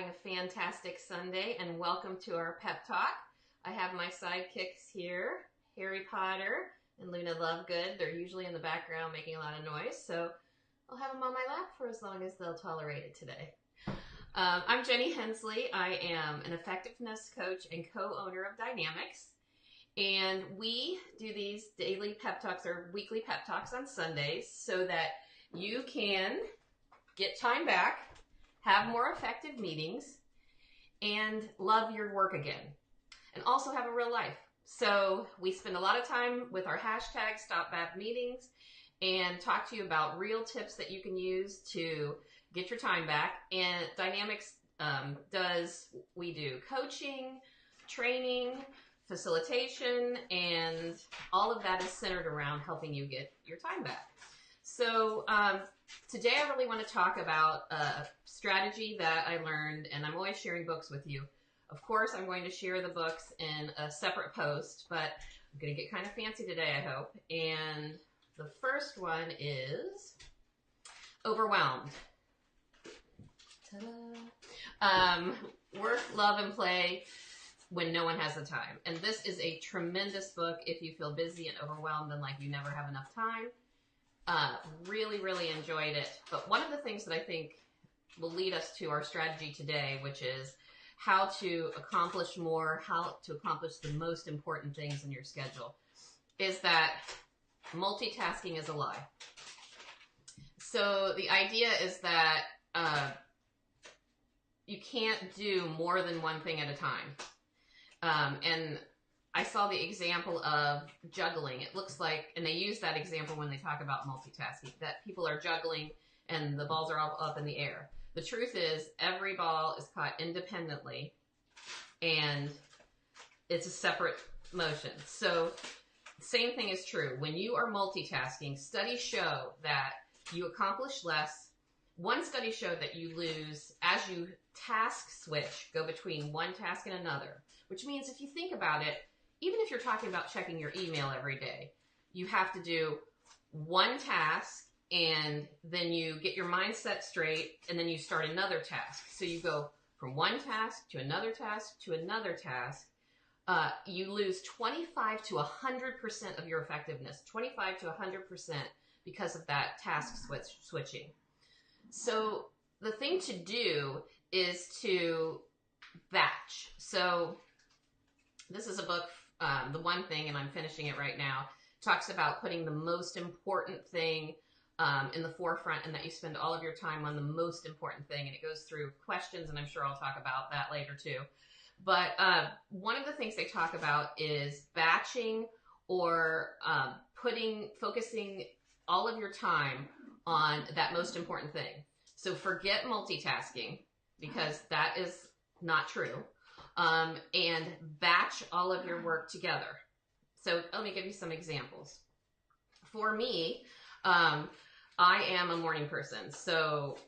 a fantastic Sunday and welcome to our pep talk. I have my sidekicks here, Harry Potter and Luna Lovegood. They're usually in the background making a lot of noise, so I'll have them on my lap for as long as they'll tolerate it today. I'm Jenny Hensley. I am an effectiveness coach and co-owner of Dynamics, and we do these daily pep talks or weekly pep talks on Sundays so that you can get time back, have more effective meetings, and love your work again, and also have a real life. So we spend a lot of time with our hashtag Stop Bad Meetings and talk to you about real tips that you can use to get your time back. And Dynamics we do coaching, training, facilitation, and all of that is centered around helping you get your time back. So today I really want to talk about a strategy that I learned, and I'm always sharing books with you. Of course, I'm going to share the books in a separate post, but I'm going to get kind of fancy today, I hope. And the first one is Overwhelmed. Ta-da! Work, love, and play when no one has the time. And this is a tremendous book if you feel busy and overwhelmed and like you never have enough time. Really, really enjoyed it. But one of the things that I think will lead us to our strategy today, which is how to accomplish more, how to accomplish the most important things in your schedule, is that multitasking is a lie. So the idea is that you can't do more than one thing at a time. And I saw the example of juggling. It looks like, and they use that example when they talk about multitasking, that people are juggling and the balls are all up in the air. The truth is every ball is caught independently and it's a separate motion. So same thing is true. When you are multitasking, studies show that you accomplish less. One study showed that you lose as you task switch, go between one task and another, which means if you think about it, even if you're talking about checking your email every day, you have to do one task and then you get your mindset straight and then you start another task. So you go from one task to another task to another task. You lose 25 to 100% of your effectiveness, 25 to 100% because of that task switching. So the thing to do is to batch. So this is a book, The One Thing, and I'm finishing it right now, talks about putting the most important thing in the forefront and that you spend all of your time on the most important thing. And it goes through questions, and I'm sure I'll talk about that later too. But one of the things they talk about is batching or focusing all of your time on that most important thing. So forget multitasking, because that is not true. And batch all of your work together. So let me give you some examples. For me, I am a morning person. So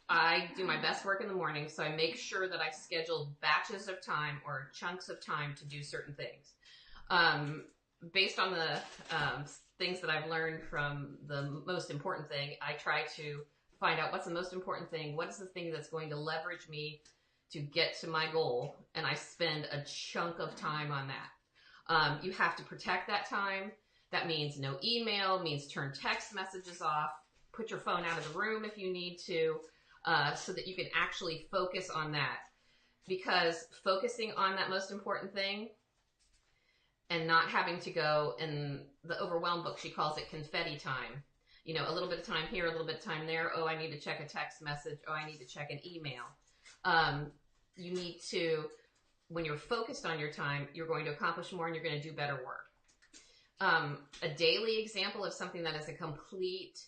I do my best work in the morning. So I make sure that I schedule batches of time or chunks of time to do certain things. Based on the things that I've learned from the most important thing, I try to find out what's the most important thing. What is the thing that's going to leverage me to get to my goal, and I spend a chunk of time on that. You have to protect that time. That means no email, means turn text messages off, put your phone out of the room if you need to, so that you can actually focus on that. Because focusing on that most important thing and not having to go, in the Overwhelmed book, she calls it confetti time. You know, a little bit of time here, a little bit of time there. Oh, I need to check a text message. Oh, I need to check an email. You need to, when you're focused on your time, you're going to accomplish more and you're going to do better work. A daily example of something that is a complete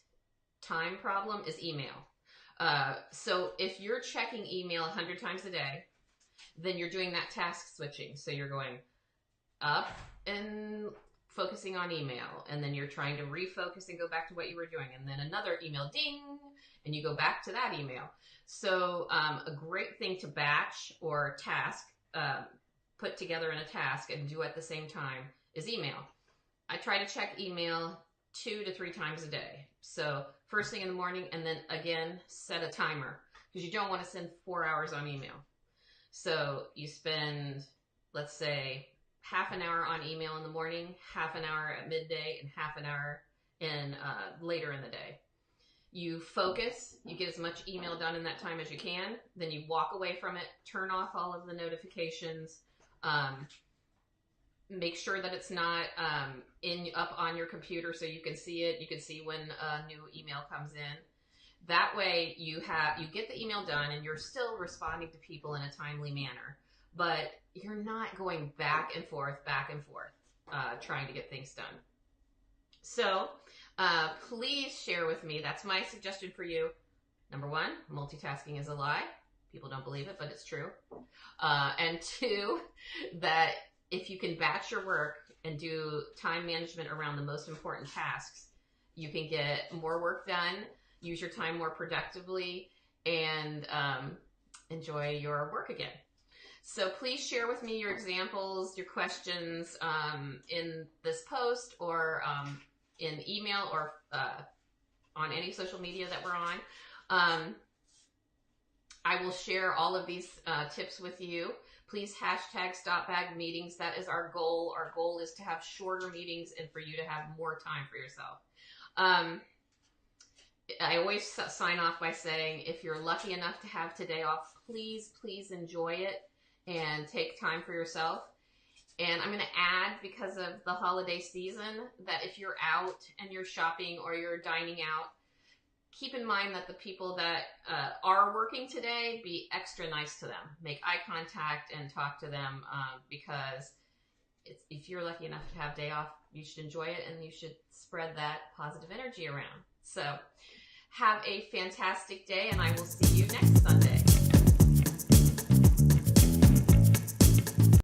time problem is email. So if you're checking email 100 times a day, then you're doing that task switching. So you're going up and focusing on email, and then you're trying to refocus and go back to what you were doing, and then another email, ding, and you go back to that email. So a great thing to batch or task, put together in a task and do at the same time is email. I try to check email 2 to 3 times a day. So first thing in the morning, and then again, set a timer, because you don't want to send 4 hours on email. So you spend, let's say, half an hour on email in the morning, half an hour at midday, and half an hour in later in the day. You focus, you get as much email done in that time as you can, then you walk away from it, turn off all of the notifications, make sure that it's not up on your computer so you can see it. You can see when a new email comes in. That way you get the email done and you're still responding to people in a timely manner, but you're not going back and forth, trying to get things done. So please share with me. That's my suggestion for you. Number one, multitasking is a lie. People don't believe it, but it's true. And two, that if you can batch your work and do time management around the most important tasks, you can get more work done, use your time more productively, and enjoy your work again. So please share with me your examples, your questions in this post or in email or on any social media that we're on. I will share all of these tips with you. Please hashtag StopBagMeetings. That is our goal. Our goal is to have shorter meetings and for you to have more time for yourself. I always sign off by saying, if you're lucky enough to have today off, please, please enjoy it and take time for yourself. And I'm going to add, because of the holiday season, that if you're out and you're shopping or you're dining out, keep in mind that the people that are working today, be extra nice to them. Make eye contact and talk to them because if you're lucky enough to have day off, you should enjoy it and you should spread that positive energy around. So have a fantastic day, and I will see you next Sunday.